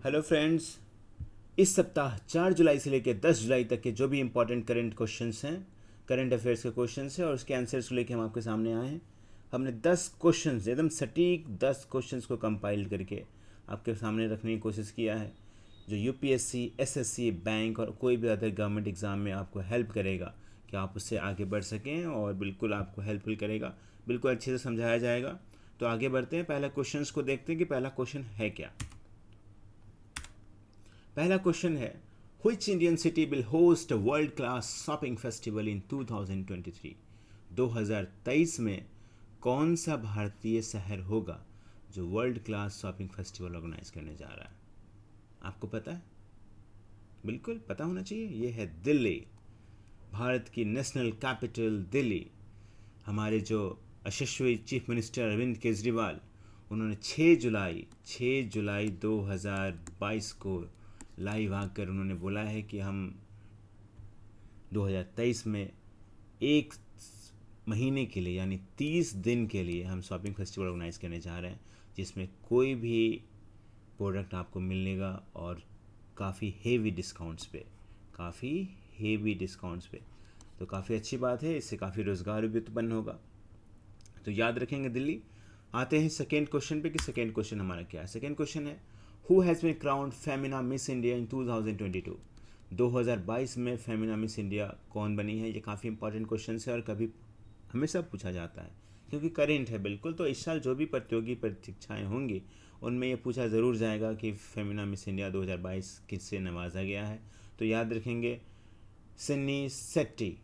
Hello friends. इस सप्ताह 4 जुलाई से लेकर 10 जुलाई तक के जो भी इम्पोर्टेंट करंट क्वेश्चंस हैं, करंट अफेयर्स के क्वेश्चंस हैं और उसके आंसर्स को लेकर हम आपके सामने आए हैं। हमने 10 क्वेश्चंस, एकदम सटीक 10 क्वेश्चंस को कंपाइल करके आपके सामने रखने की कोशिश किया है, जो यूपीएससी, एसएससी, बैंक और कोई भी अदर गवर्नमेंट एग्ज़ाम में आपको हेल्प करेगा कि आप उससे आगे बढ़ सकें, और बिल्कुल आपको हेल्पफुल करेगा, बिल्कुल अच्छे से समझाया जाएगा। तो आगे बढ़ते हैं, पहला क्वेश्चंस को देखते हैं कि पहला क्वेश्चन है क्या। पहला क्वेश्चन है, Which Indian city will host a world-class shopping festival in 2023? 2023 में कौन सा भारतीय शहर होगा जो world class shopping festival organise करने जा रहा है? आपको पता है? बिल्कुल पता होना चाहिए। ये है दिल्ली, भारत की नेशनल कैपिटल दिल्ली। हमारे जो यशस्वी चीफ मिनिस्टर अरविंद केजरीवाल, उन्होंने 6 जुलाई 2022 को लाइव आकर उन्होंने बोला है कि हम 2023 में एक महीने के लिए यानी 30 दिन के लिए हम शॉपिंग फेस्टिवल ऑर्गेनाइज करने जा रहे हैं, जिसमें कोई भी प्रोडक्ट आपको मिलेगा और काफ़ी हेवी डिस्काउंट्स पे। तो काफ़ी अच्छी बात है, इससे काफ़ी रोज़गार भी उत्पन्न होगा, तो याद रखेंगे दिल्ली। आते हैं सेकेंड क्वेश्चन पे कि सेकेंड क्वेश्चन हमारा क्या है। सेकेंड क्वेश्चन है, who has been crowned Femina Miss India in 2022? 2022 में फेमिना मिस इंडिया कौन बनी है? ये काफ़ी इंपॉर्टेंट क्वेश्चन है और कभी हमेशा पूछा जाता है क्योंकि करेंट है बिल्कुल। तो इस साल जो भी प्रतियोगी परीक्षाएँ होंगी उनमें ये पूछा ज़रूर जाएगा कि फेमिना मिस इंडिया 2022 किससे नवाजा गया है। तो याद रखेंगे सिन्नी सेट्टी।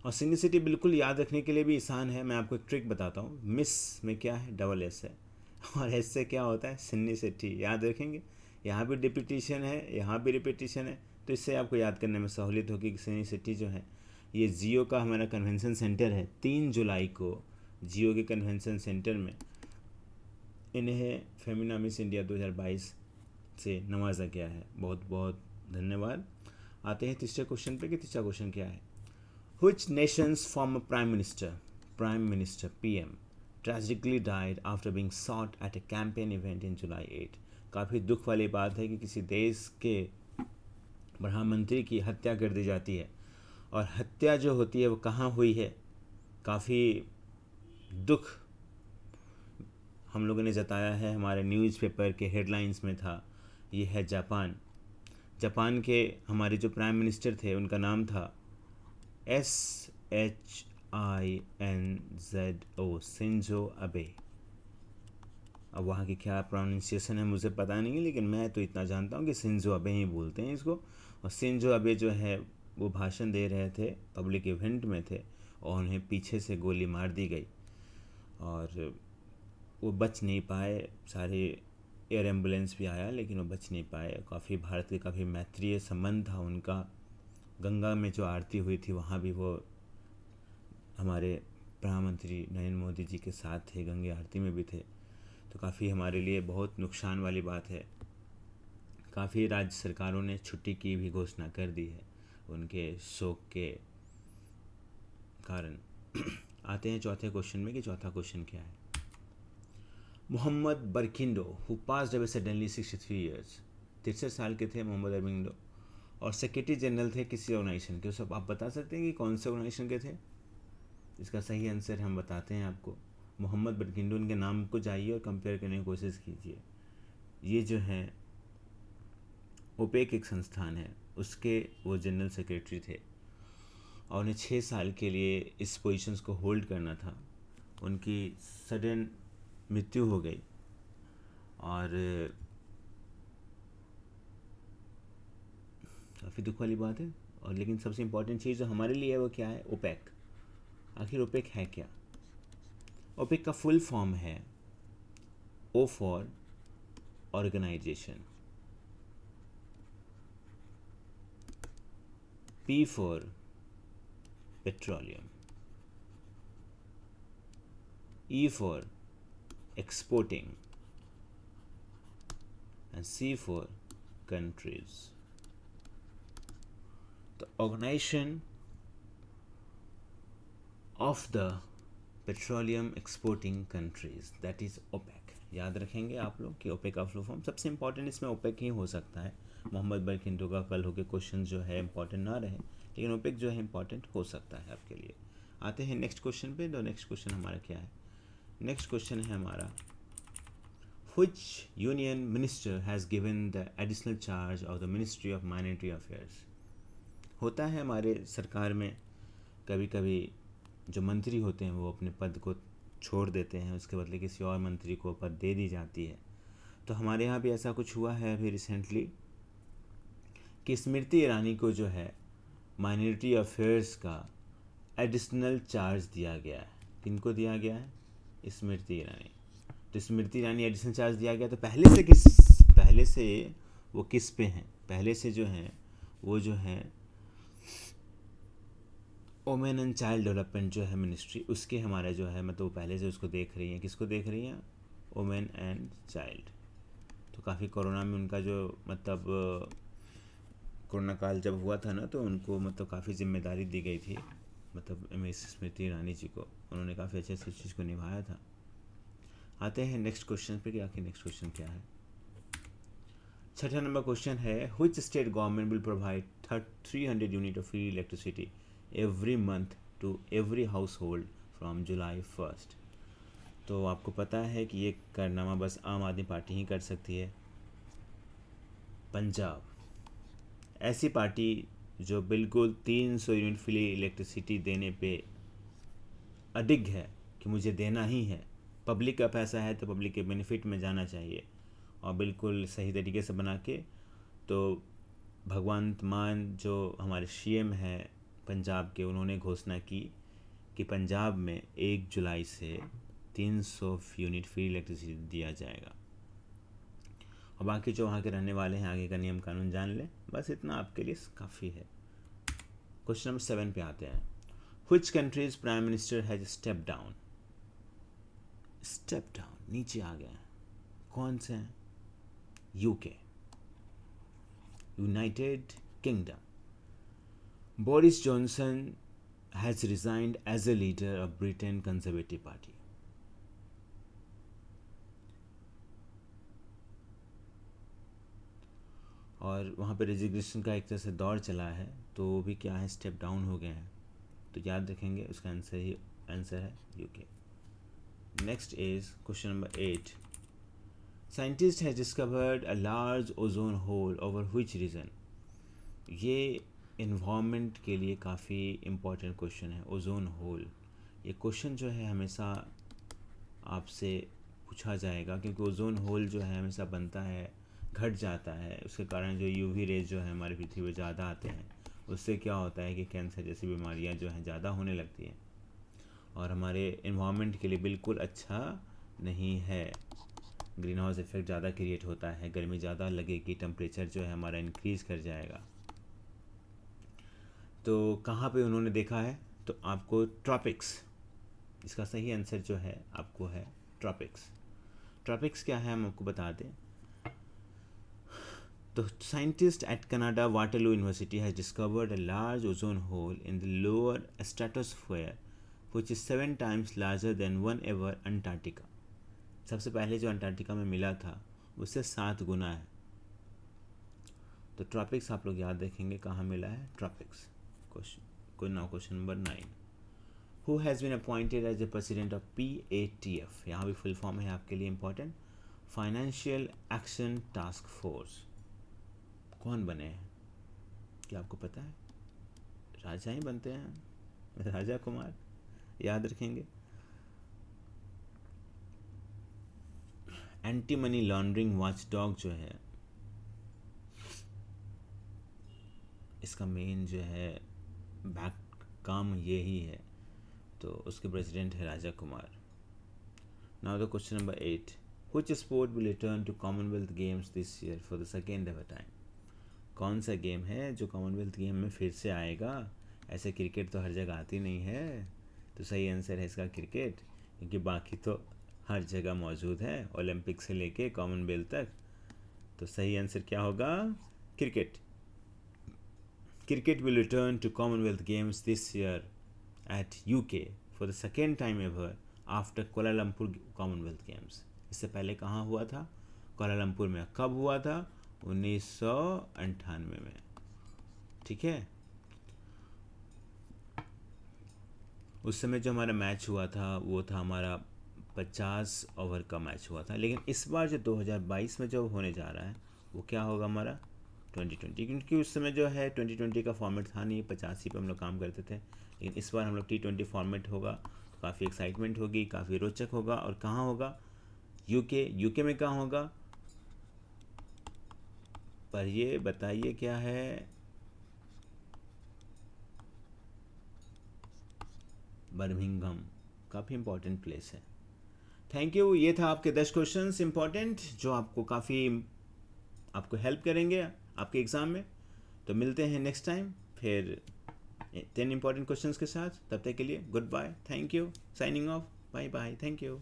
और सिन्नी सिटी बिल्कुल याद रखने के लिए भी आसान है। मैं आपको एक ट्रिक बताता हूँ। मिस में क्या है? डबल एस है, और एस से क्या होता है? सिन्नी सिटी। याद रखेंगे, यहाँ भी रिपीटिशन है, यहाँ भी रिपीटिशन है, तो इससे आपको याद करने में सहूलियत होगी कि सिन्नी सिटी जो है ये जियो का हमारा कन्वेंशन सेंटर है। 3 जुलाई को जियो के कन्वेंशन सेंटर में इन्हें फेमिना मिस इंडिया 2022 से नवाजा गया है। बहुत बहुत धन्यवाद। आते हैं तीसरे क्वेश्चन पे कि तीसरा क्वेश्चन क्या है। Which nation's former Prime Minister PM, tragically died after being shot at a campaign event in July 8? काफ़ी दुख वाली बात है कि किसी देश के प्रधानमंत्री की हत्या कर दी जाती है, और हत्या जो होती है वो कहाँ हुई है? काफ़ी दुख हम लोगों ने जताया है, हमारे न्यूज़पेपर के हेडलाइंस में था। ये है जापान। जापान के हमारे जो प्राइम मिनिस्टर थे उनका नाम था SHINZO, शिंजो अबे। अब वहाँ की क्या प्रोनाउंसिएशन है मुझे पता नहीं है, लेकिन मैं तो इतना जानता हूँ कि शिंजो अबे ही बोलते हैं इसको। और शिंजो अबे जो है वो भाषण दे रहे थे, पब्लिक इवेंट में थे, और उन्हें पीछे से गोली मार दी गई और वो बच नहीं पाए। सारे एयर एम्बुलेंस भी आया लेकिन वो बच नहीं पाए। काफ़ी भारत के काफ़ी मैत्रीय संबंध था उनका। गंगा में जो आरती हुई थी वहाँ भी वो हमारे प्रधानमंत्री नरेंद्र मोदी जी के साथ थे, गंगा आरती में भी थे। तो काफ़ी हमारे लिए बहुत नुकसान वाली बात है। काफ़ी राज्य सरकारों ने छुट्टी की भी घोषणा कर दी है उनके शोक के कारण। आते हैं चौथे क्वेश्चन में कि चौथा क्वेश्चन क्या है। Mohammad Barkindo who passed away suddenly 63 years, 63 साल के थे मोहम्मद बरकिंडो, और सेक्रेटरी जनरल थे किसी ऑर्गेनाइजेशन के। सब आप बता सकते हैं कि कौन से ऑर्गेनाइजेशन के थे? इसका सही आंसर हम बताते हैं आपको। मोहम्मद बरकिंडो के नाम को जाइए और कंपेयर करने की कोशिश कीजिए। ये जो है ओपेक एक संस्थान है, उसके वो जनरल सेक्रेटरी थे, और उन्हें 6 साल के लिए इस पोजीशंस को होल्ड करना था। उनकी सडन मृत्यु हो गई, और काफ़ी दुख वाली बात है। और लेकिन सबसे इम्पोर्टेंट चीज़ जो हमारे लिए है वो क्या है? ओपेक। आखिर ओपेक है क्या? ओपेक का फुल फॉर्म है O for organisation, P for petroleum, E for exporting, and C for countries. The organization of the petroleum exporting countries, that is OPEC. याद रखेंगे आप लोग कि ओपेक का फुल फॉर्म सबसे इंपॉर्टेंट इसमें ओपेक ही हो सकता है। मोहम्मद बरकिंटो का कल होके क्वेश्चन जो है इंपॉर्टेंट ना रहे, लेकिन ओपेक जो है इंपॉर्टेंट हो सकता है आपके लिए। आते हैं नेक्स्ट क्वेश्चन पे। तो नेक्स्ट क्वेश्चन हमारा क्या है? नेक्स्ट क्वेश्चन है हमारा, which union minister has given the additional charge of the Ministry of Minority Affairs? होता है हमारे सरकार में कभी कभी जो मंत्री होते हैं वो अपने पद को छोड़ देते हैं, उसके बदले किसी और मंत्री को पद दे दी जाती है। तो हमारे यहाँ भी ऐसा कुछ हुआ है अभी रिसेंटली कि स्मृति ईरानी को जो है माइनॉरिटी अफेयर्स का एडिशनल चार्ज दिया गया है। किनको दिया गया है? स्मृति ईरानी। तो स्मृति ईरानी एडिशनल चार्ज दिया गया, तो पहले से वो किस पे हैं? पहले से जो हैं वो जो है वोमेन एंड चाइल्ड डेवलपमेंट जो है मिनिस्ट्री, उसके हमारा जो है मतलब वो पहले से उसको देख रही हैं। किसको देख रही हैं? Women and child. तो काफ़ी कोरोना में उनका जो मतलब कोरोना काल जब हुआ था ना, तो उनको मतलब काफ़ी जिम्मेदारी दी गई थी, मतलब मिस स्मृति ईरानी जी को। उन्होंने काफ़ी अच्छे से उस चीज़ को निभाया था। आते हैं नेक्स्ट क्वेश्चन पे कि आखिर नेक्स्ट क्वेश्चन क्या है। छठा नंबर क्वेश्चन है, which state government will provide 300 unit of free electricity every month to every household from July 1। तो आपको पता है कि ये कारनामा बस आम आदमी पार्टी ही कर सकती है। पंजाब ऐसी पार्टी जो बिल्कुल 300 यूनिट फ्री इलेक्ट्रिसिटी देने पे अडिग है कि मुझे देना ही है। पब्लिक का पैसा है तो पब्लिक के बेनिफिट में जाना चाहिए, और बिल्कुल सही तरीके से बना के। तो भगवंत मान जो हमारे सीएम हैं पंजाब के, उन्होंने घोषणा की कि पंजाब में 1 जुलाई से 300 यूनिट फ्री इलेक्ट्रिसिटी दिया जाएगा। और बाकी जो वहाँ के रहने वाले हैं आगे का नियम कानून जान लें, बस इतना आपके लिए काफ़ी है। क्वेश्चन नंबर 7 पे आते हैं। Which country's prime minister has step down? Step down, नीचे आ गए। कौन से हैं? UK, United Kingdom. Boris Johnson has resigned as a leader of Britain Conservative Party. और वहाँ पे रेजिग्नेशन का एक तरह से दौर चला है, तो वो भी क्या है, स्टेप डाउन हो गए हैं। तो याद रखेंगे उसका आंसर है UK. Next is question number 8। Scientist has discovered a large ozone hole over which region? ये इन्वायरमेंट के लिए काफ़ी इम्पोर्टेंट क्वेश्चन है। ओजोन होल, ये क्वेश्चन जो है हमेशा आपसे पूछा जाएगा, क्योंकि ओजोन होल जो है हमेशा बनता है, घट जाता है। उसके कारण जो यूवी रेज जो है हमारी पृथ्वी पर ज़्यादा आते हैं, उससे क्या होता है कि कैंसर जैसी बीमारियां जो हैं ज़्यादा होने लगती हैं, और हमारे इन्वायरमेंट के लिए बिल्कुल अच्छा नहीं है। ग्रीन हाउस इफेक्ट ज़्यादा क्रिएट होता है, गर्मी ज़्यादा लगेगी, टेम्परेचर जो है हमारा इंक्रीज़ कर जाएगा। तो कहाँ पे उन्होंने देखा है? तो आपको ट्रॉपिक्स, इसका सही आंसर जो है आपको है ट्रॉपिक्स। ट्रॉपिक्स क्या है हम आपको बता दें। तो scientist at Canada Waterloo university has discovered a large ozone whole in the lower stratosphere which is 7 times larger than one ever Antarctica. सबसे पहले जो अंटार्कटिका में मिला था उससे 7 गुना है। तो ट्रॉपिक्स आप लोग याद रखेंगे कहाँ मिला है, tropics. Question number 9। Who has been appointed as the president of PATF? यहाँ भी फुल फॉर्म है आपके लिए important, financial action task force. कौन बने हैं? क्या आपको पता है? राजा ही बनते हैं, राजा कुमार, याद रखेंगे। एंटी मनी लॉन्ड्रिंग वॉचडॉग जो है, इसका मेन जो है बैक काम यही है, तो उसके प्रेसिडेंट है Raja Kumar. Now the question number 8। Which sport will return to Commonwealth Games this year for the second ever time? कौन सा गेम है जो कॉमनवेल्थ गेम में फिर से आएगा? ऐसे क्रिकेट तो हर जगह आती नहीं है, तो सही आंसर है इसका क्रिकेट, क्योंकि बाकी तो हर जगह मौजूद है, ओलंपिक से लेके कॉमनवेल्थ तक। तो सही आंसर क्या होगा? Cricket. Cricket will return to Commonwealth Games this year at UK for the second time ever after Kuala Lumpur Commonwealth Games. इससे पहले कहाँ हुआ था? कोलालमपुर में। कब हुआ था? 1998 में। ठीक है, उस समय जो हमारा मैच हुआ था वो था हमारा 50 ओवर का मैच हुआ था। लेकिन इस बार जो 2022 में जो होने जा रहा है वो क्या होगा हमारा? 2020, क्योंकि उस समय जो है 2020 का फॉर्मेट था नहीं, 85 पे हम लोग काम करते थे। लेकिन इस बार हम लोग T20 फॉर्मेट होगा, काफ़ी एक्साइटमेंट होगी, काफ़ी रोचक होगा। और कहाँ होगा? यूके में कहाँ होगा? पर ये बताइए क्या है? बर्मिंघम, काफ़ी इंपॉर्टेंट प्लेस है। Thank you. ये था आपके 10 क्वेश्चंस इंपॉर्टेंट जो आपको काफ़ी आपको हेल्प करेंगे आपके एग्ज़ाम में। तो मिलते हैं नेक्स्ट टाइम फिर 10 इंपॉर्टेंट क्वेश्चंस के साथ। तब तक के लिए good bye, thank you, signing off, bye bye, thank you.